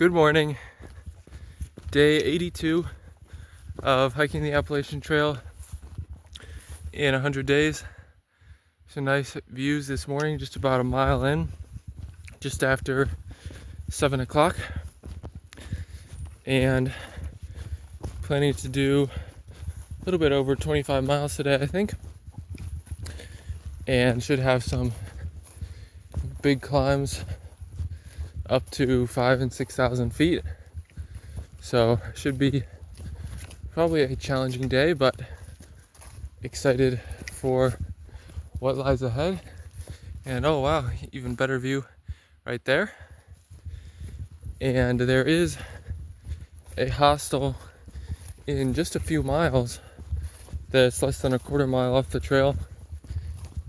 Good morning. Day 82 of hiking the Appalachian Trail in 100 days. Some nice views this morning, just about a mile in, just after 7 o'clock. And planning to do a little bit over 25 miles today, I think. And should have some big climbs up to 5,000 and 6,000 feet. So should be probably a challenging day, but excited for what lies ahead. And oh wow, even better view right there. And there is a hostel in just a few miles that's less than a quarter mile off the trail.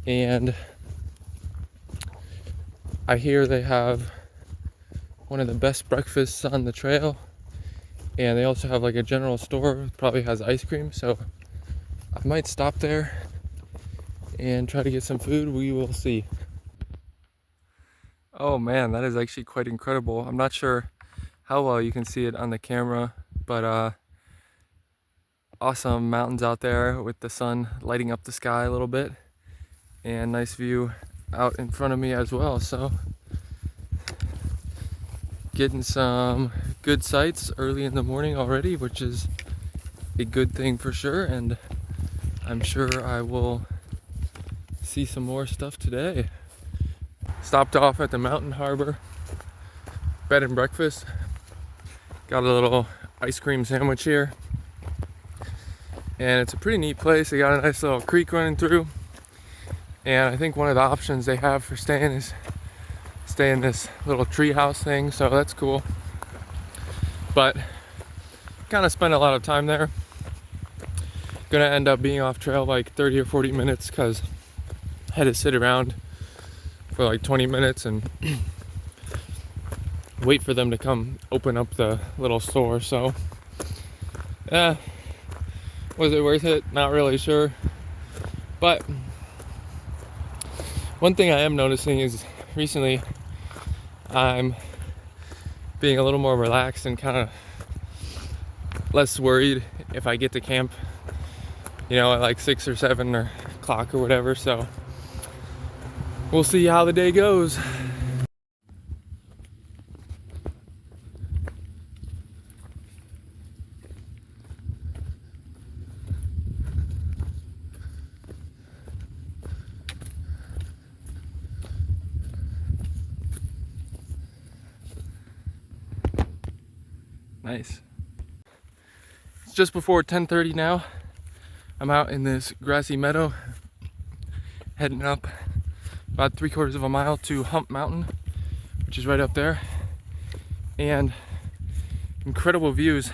And I hear they have one of the best breakfasts on the trail, and they also have like a general store, probably has ice cream, so I might stop there and try to get some food. We will see. Oh man, that is actually quite incredible. I'm not sure how well you can see it on the camera, but awesome mountains out there with the sun lighting up the sky a little bit, and nice view out in front of me as well. So getting some good sights early in the morning already, which is a good thing for sure, and I'm sure I will see some more stuff today. Stopped off at the Mountain Harbor bed and breakfast. Got a little ice cream sandwich here, and it's a pretty neat place. They got a nice little creek running through, and I think one of the options they have for staying is stay in this little tree house thing, so that's cool. But kind of spent a lot of time there. Gonna end up being off trail like 30 or 40 minutes because I had to sit around for like 20 minutes and wait for them to come open up the little store. So was it worth it? Not really sure. But one thing I am noticing is recently I'm being a little more relaxed and kind of less worried if I get to camp, you know, at like 6 or 7 o'clock or whatever. So we'll see how the day goes. Nice. It's just before 10:30 now. I'm out in this grassy meadow, heading up about 3/4 of a mile to Hump Mountain, which is right up there. And incredible views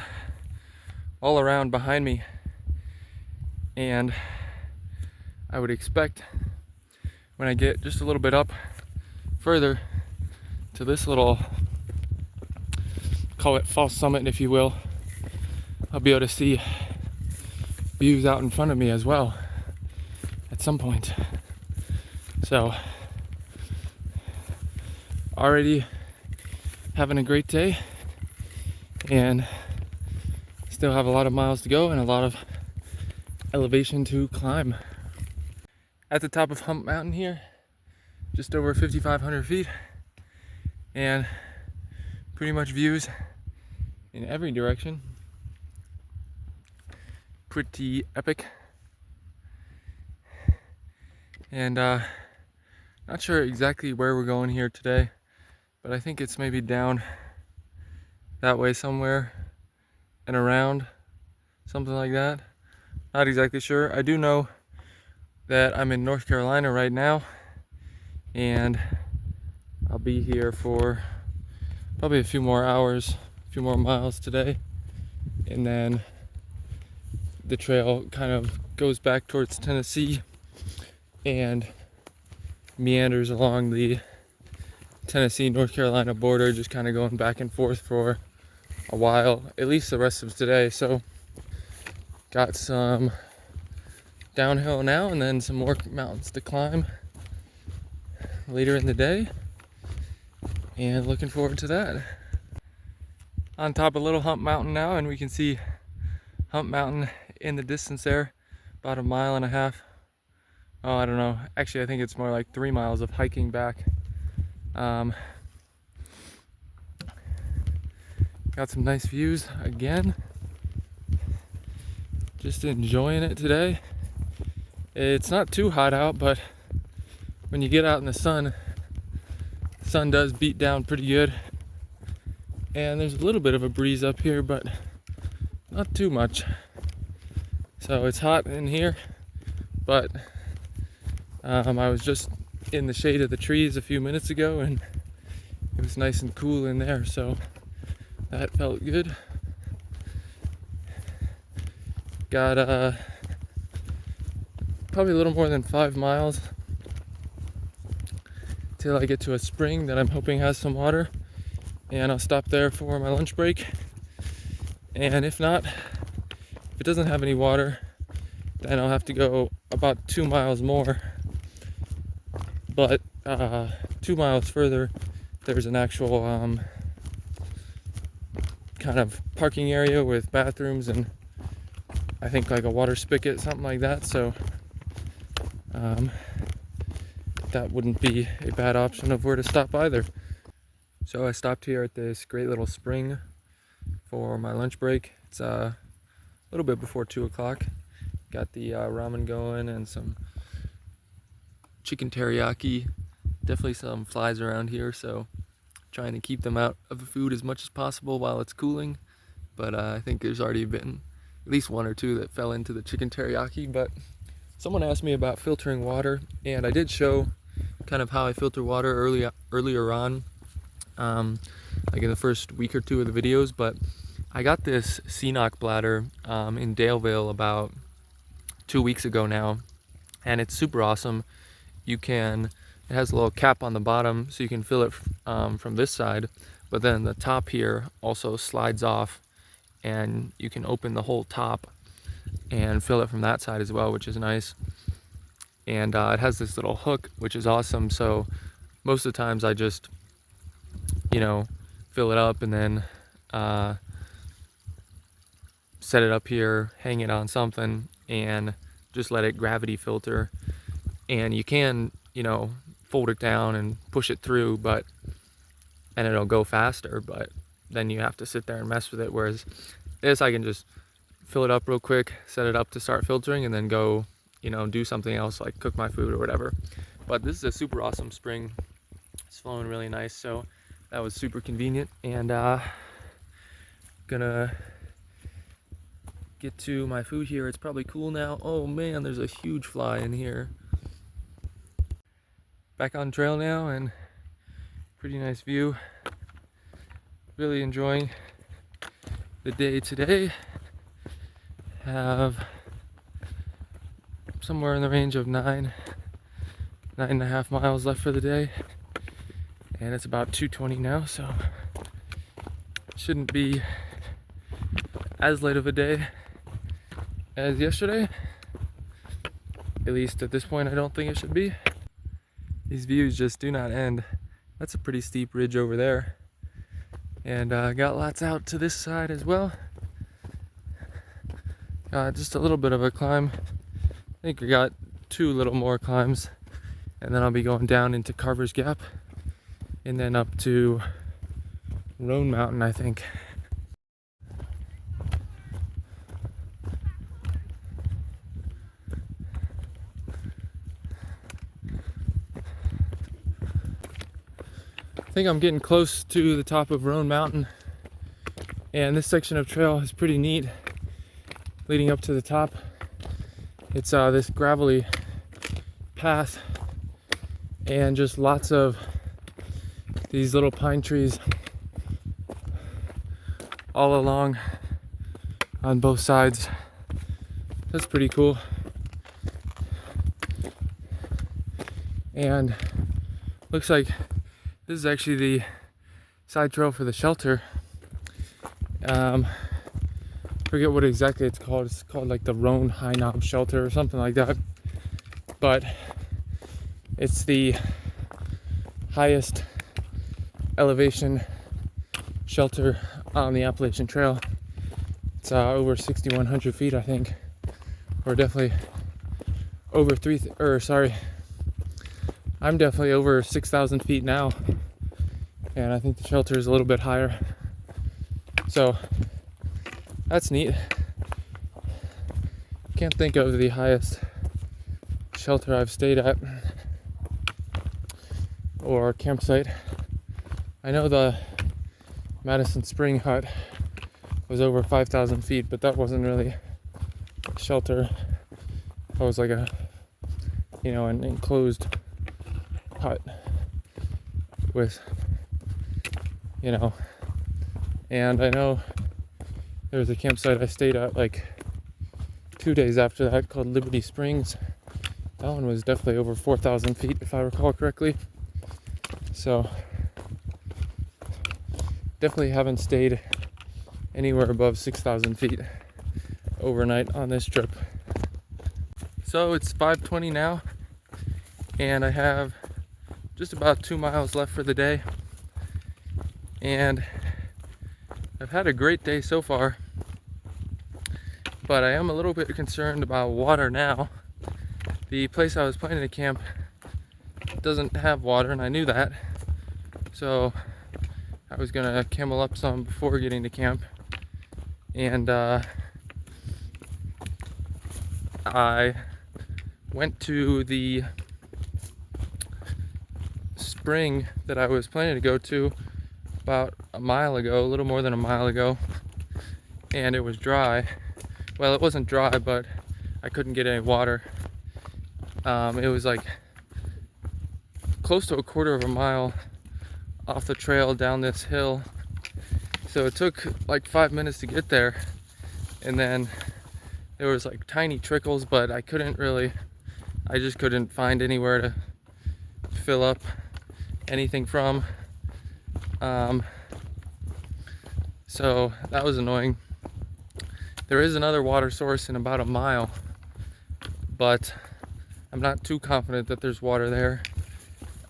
all around behind me. And I would expect when I get just a little bit up further to this little, call it false summit if you will, I'll be able to see views out in front of me as well at some point. So already having a great day, and still have a lot of miles to go and a lot of elevation to climb. At the top of Hump Mountain here, just over 5,500 feet, and pretty much views in every direction. Pretty epic. And not sure exactly where we're going here today, but I think it's maybe down that way somewhere and around, something like that. Not exactly sure. I do know that I'm in North Carolina right now, and I'll be here for probably a few more hours, a few more miles today, and then the trail kind of goes back towards Tennessee and meanders along the Tennessee-North Carolina border, just kind of going back and forth for a while, at least the rest of today. So got some downhill now and then some more mountains to climb later in the day, and looking forward to that. on top of Little Hump Mountain now, and we can see Hump Mountain in the distance there, about 1.5 miles. Oh, I don't know. Actually, I think it's more like 3 miles of hiking back. Got some nice views again. Just enjoying it today. It's not too hot out, but when you get out in the sun does beat down pretty good. And there's a little bit of a breeze up here, but not too much. So it's hot in here, but I was just in the shade of the trees a few minutes ago, and it was nice and cool in there, so that felt good. Got probably a little more than 5 miles till I get to a spring that I'm hoping has some water, and I'll stop there for my lunch break. And if not, if it doesn't have any water, then I'll have to go about 2 miles more. But 2 miles further, there's an actual kind of parking area with bathrooms and I think like a water spigot, something like that. So that wouldn't be a bad option of where to stop either. So I stopped here at this great little spring for my lunch break. It's a little bit before 2 o'clock. Got the ramen going and some chicken teriyaki. Definitely some flies around here, so trying to keep them out of the food as much as possible while it's cooling. But I think there's already been at least 1 or 2 that fell into the chicken teriyaki. But someone asked me about filtering water, and I did show kind of how I filter water earlier on, like in the first week or 2 of the videos. But I got this CNOC bladder in Daleville about 2 weeks ago now, and it's super awesome. It has a little cap on the bottom, so you can fill it from this side, but then the top here also slides off, and you can open the whole top and fill it from that side as well, which is nice. And it has this little hook, which is awesome. So most of the times I just, fill it up and then set it up here, hang it on something, and just let it gravity filter. And you can, fold it down and push it through, and it'll go faster, but then you have to sit there and mess with it. Whereas this, I can just fill it up real quick, set it up to start filtering, and then go, do something else like cook my food or whatever. But this is a super awesome spring. It's flowing really nice, so that was super convenient. And gonna get to my food here. It's probably cool now. Oh man, there's a huge fly in here. Back on trail now, and pretty nice view. Really enjoying the day today. Have somewhere in the range of 9.5 miles left for the day, and it's about 2:20 now, so shouldn't be as late of a day as yesterday. At least at this point, I don't think it should be. These views just do not end. That's a pretty steep ridge over there, and got lots out to this side as well. Just a little bit of a climb. I think we got 2 little more climbs, and then I'll be going down into Carver's Gap and then up to Roan Mountain, I think. I think I'm getting close to the top of Roan Mountain, and this section of trail is pretty neat leading up to the top. It's this gravelly path and just lots of these little pine trees all along on both sides. That's pretty cool. And looks like this is actually the side trail for the shelter. Forget what exactly it's called. It's called like the Roan High Knob Shelter or something like that. But it's the highest elevation shelter on the Appalachian Trail. It's over 6,100 feet, I think, or definitely over I'm definitely over 6,000 feet now, and I think the shelter is a little bit higher. So that's neat. Can't think of the highest shelter I've stayed at or campsite. I know the Madison Spring hut was over 5,000 feet, but that wasn't really a shelter. That was like an enclosed hut with, and I know there was a campsite I stayed at like 2 days after that called Liberty Springs. That one was definitely over 4,000 feet if I recall correctly. So definitely haven't stayed anywhere above 6,000 feet overnight on this trip. So it's 5:20 now, and I have just about 2 miles left for the day, and I've had a great day so far, but I am a little bit concerned about water now. The place I was planning to camp doesn't have water, and I knew that, so I was gonna camel up some before getting to camp, and I went to the spring that I was planning to go to about a mile ago, a little more than a mile ago, and it was dry. Well, it wasn't dry, but I couldn't get any water. It was like close to a quarter of a mile off the trail down this hill, so it took like 5 minutes to get there, and then there was like tiny trickles, but I just couldn't find anywhere to fill up anything from, so that was annoying. There is another water source in about a mile, but I'm not too confident that there's water there.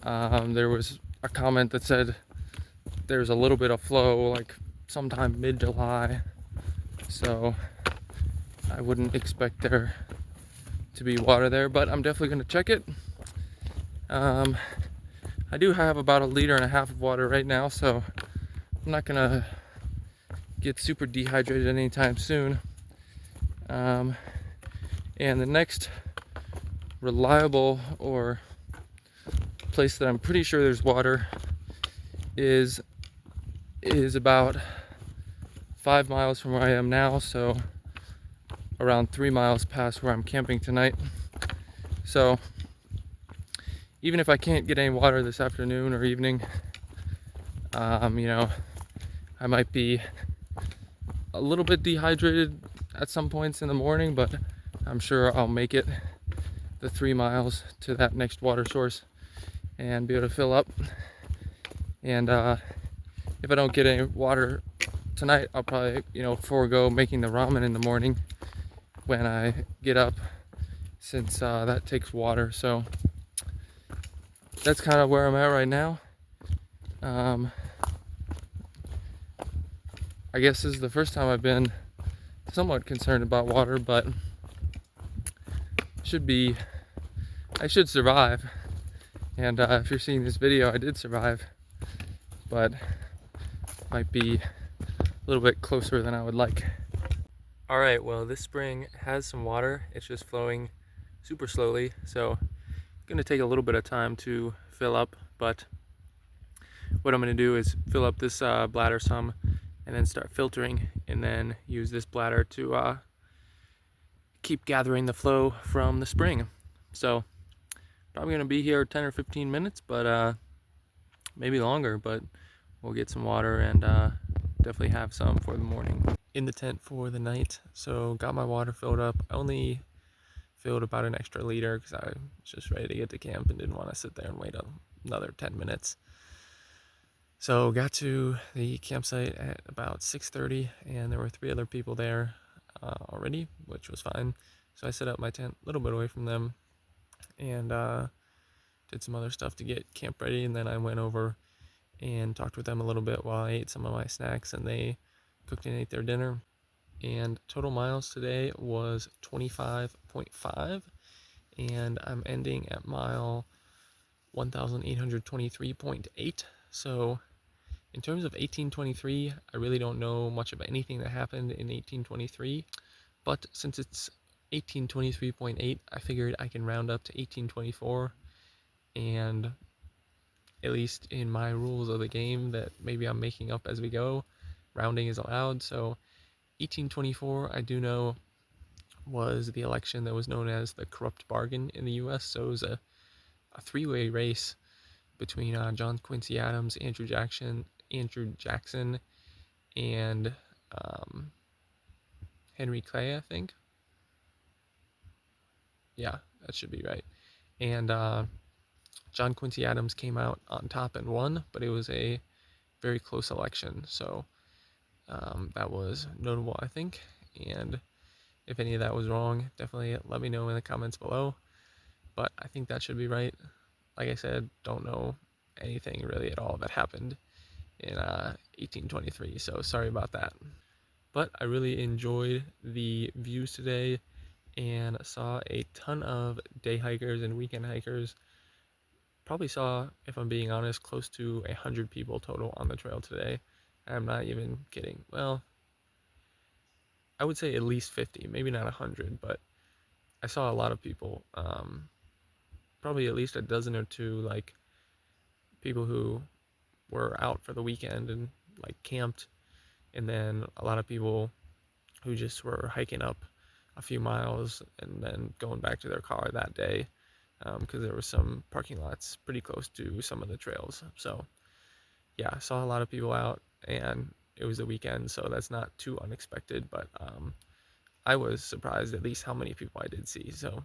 There was a comment that said there's a little bit of flow like sometime mid-July, so I wouldn't expect there to be water there, but I'm definitely going to check it. I do have about 1.5 liters of water right now, so I'm not gonna get super dehydrated anytime soon. And the next reliable or place that I'm pretty sure there's water is about 5 miles from where I am now, so around 3 miles past where I'm camping tonight. So even if I can't get any water this afternoon or evening, I might be a little bit dehydrated at some points in the morning, but I'm sure I'll make it the 3 miles to that next water source and be able to fill up. And if I don't get any water tonight, I'll probably forego making the ramen in the morning when I get up, since that takes water. So that's kind of where I'm at right now. I guess this is the first time I've been somewhat concerned about water, but I should survive. And if you're seeing this video, I did survive, but might be a little bit closer than I would like. All right, well, this spring has some water. It's just flowing super slowly, so it's gonna take a little bit of time to fill up, but what I'm gonna do is fill up this bladder some and then start filtering, and then use this bladder to keep gathering the flow from the spring. So probably gonna be here 10 or 15 minutes, but maybe longer, but we'll get some water and definitely have some for the morning. In the tent for the night, so got my water filled up. I only filled about an extra liter because I was just ready to get to camp and didn't want to sit there and wait another 10 minutes. So got to the campsite at about 6:30, and there were 3 other people there already, which was fine. So I set up my tent a little bit away from them and did some other stuff to get camp ready, and then I went over and talked with them a little bit while I ate some of my snacks and they cooked and ate their dinner. And total miles today was 25.5, and I'm ending at mile 1823.8. So in terms of 1823, I really don't know much of anything that happened in 1823, but since it's 1823.8, I figured I can round up to 1824, and at least in my rules of the game that maybe I'm making up as we go, rounding is allowed. So 1824, I do know, was the election that was known as the corrupt bargain in the US. So it was a three-way race between John Quincy Adams, Andrew Jackson, and um, Henry Clay, I think. Yeah, that should be right. And John Quincy Adams came out on top and won, but it was a very close election. So that was notable, I think. And if any of that was wrong, definitely let me know in the comments below. But I think that should be right. Like I said, don't know anything really at all that happened in 1823, so sorry about that. But I really enjoyed the views today and saw a ton of day hikers and weekend hikers. Probably saw, if I'm being honest, close to 100 people total on the trail today. I'm not even kidding. Well, I would say at least 50, maybe not 100, but I saw a lot of people. Probably at least a dozen or two, like people who were out for the weekend and like camped, and then a lot of people who just were hiking up a few miles and then going back to their car that day, because there were some parking lots pretty close to some of the trails. So yeah, I saw a lot of people out, and it was the weekend, so that's not too unexpected. But I was surprised at least how many people I did see. So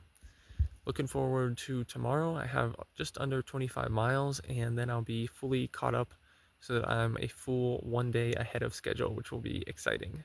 looking forward to tomorrow. I have just under 25 miles, and then I'll be fully caught up so that I'm a full 1 day ahead of schedule, which will be exciting.